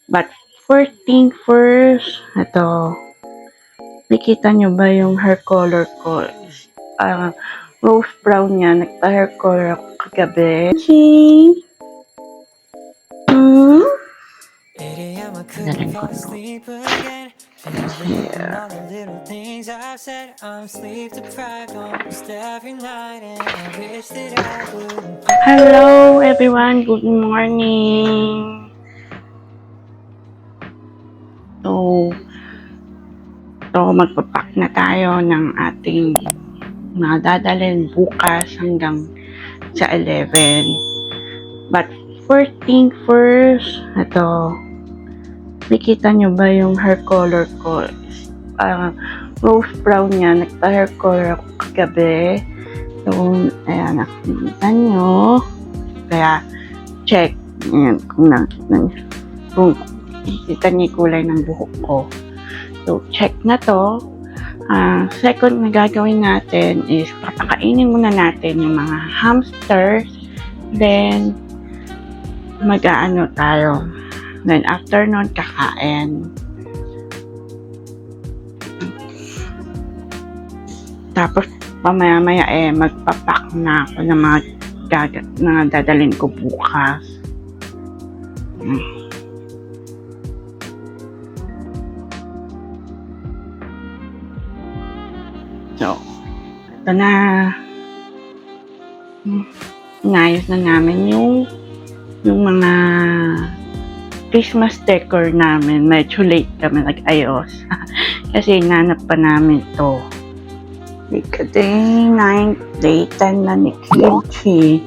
But first thing first, ito. Nakita nyo ba yung hair color ko? Rose brown niya. Nagpa-hair color ako kagabi. Kimchi! Galing ko, no? Yeah. Hello everyone, good morning. So magpapak na tayo ng ating mga dadalhin bukas hanggang sa 11. But first thing first, ito. Nakita nyo ba yung hair color ko? Rose brown niya. Nagpa-hair color ako kagabi. So, ayan, nakikita nyo. Kaya, check. Ayan, kung nakikita nyo yung kulay ng buhok ko. So, check na to. Second na gagawin natin is papakainin muna natin yung mga hamsters. Then, mag-aano tayo. Then, after nun, kakain. Tapos, pamaya-maya magpapak na ako ng mga dadalhin ko bukas. So, ito na. Inayos na namin yung mga Christmas decor namin. Medyo late kami nag-ayos. Kasi nanap pa namin to. Day 9, day 10 na ni Kimchi.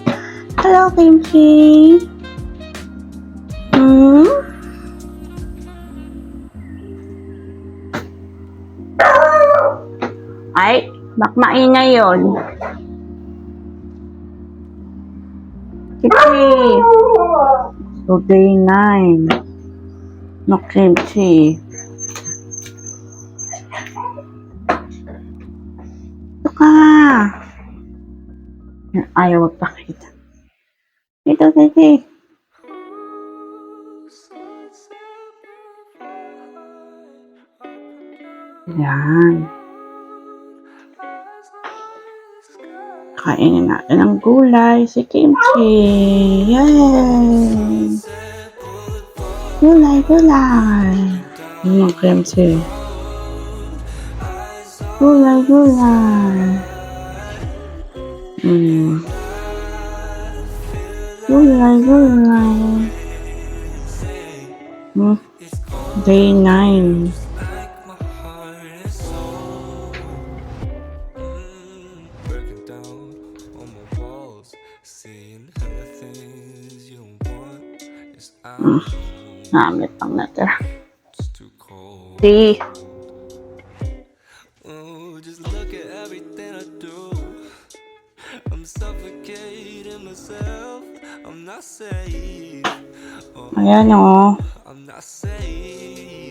Hello, Kimchi! Ay, maingay yun. Kimchi! So, day 9. No Kimchi. Ito ka! Ayaw magpakita. Ito. Yan. Kainin natin ang gulay, si Kimchi. Yay! Gulay. Kimchi. Gulay. Gulay. Day 9. Namit pang natira. See? Ayan o.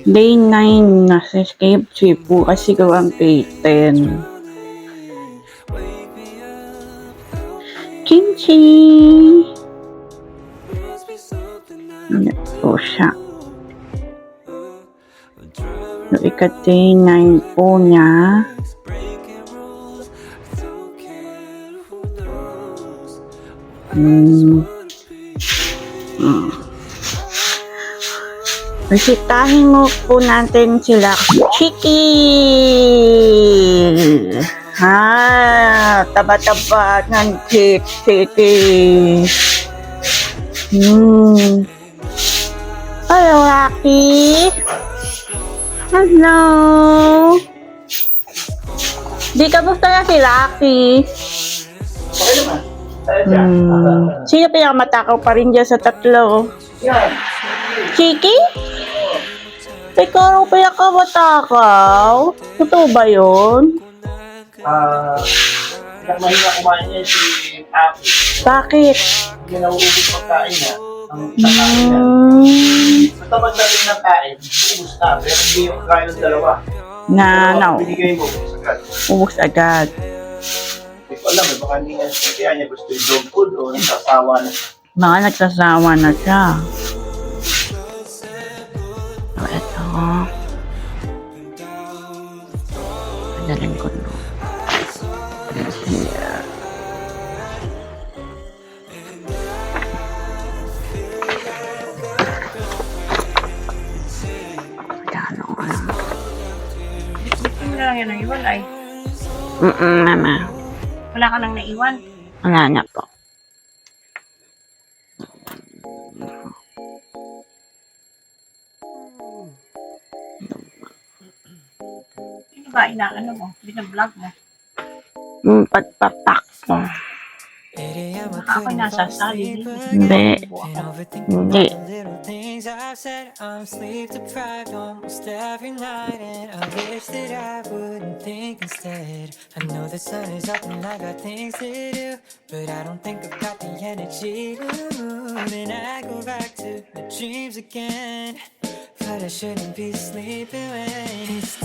Day 9 na sa Kimchi po kasi gawang day 10. Kimchi! Ito siya. So, ika-day 9 po niya. Bisitahin mo po natin sila. Chiki! Taba-taba ng Chiki. Hello, Rocky. Hello. Di kamusta na si Rocky? Sino pinakamatakaw pa rin dyan sa tatlo? Chiki? Ikaw pinakamatakaw? Totoo ba yun? Mahina kumain niya si Aki. Bakit? Hindi na uubos pagkain niya. Ang kakain niya. Basta magdating ng kain, ubos na. Pero hindi yung kakain ng dalawa. Binigay mo, ubos agad. Hindi ko alam, baka hindi niya kaya niya gusto yung dog food o nagsasawa na siya. Baka nagsasawa na siya. dadalhin ko no. Yeah. Kano ka lang. Bitbitin mo na lang yan ang iwan ay. Mama. Wala ka nang naiwan. Wala na po. Sino ba inaano mo? Binablog mo? Yung pagpapak ko. Baka ako'y nasasali dito. Hindi. Hindi. I'm sleep deprived almost every night, and I wish that I wouldn't think instead. I know the sun is up and I got things to do, but I don't think I've got the energy to move. And I go back to my dreams again, but I shouldn't be sleeping when it's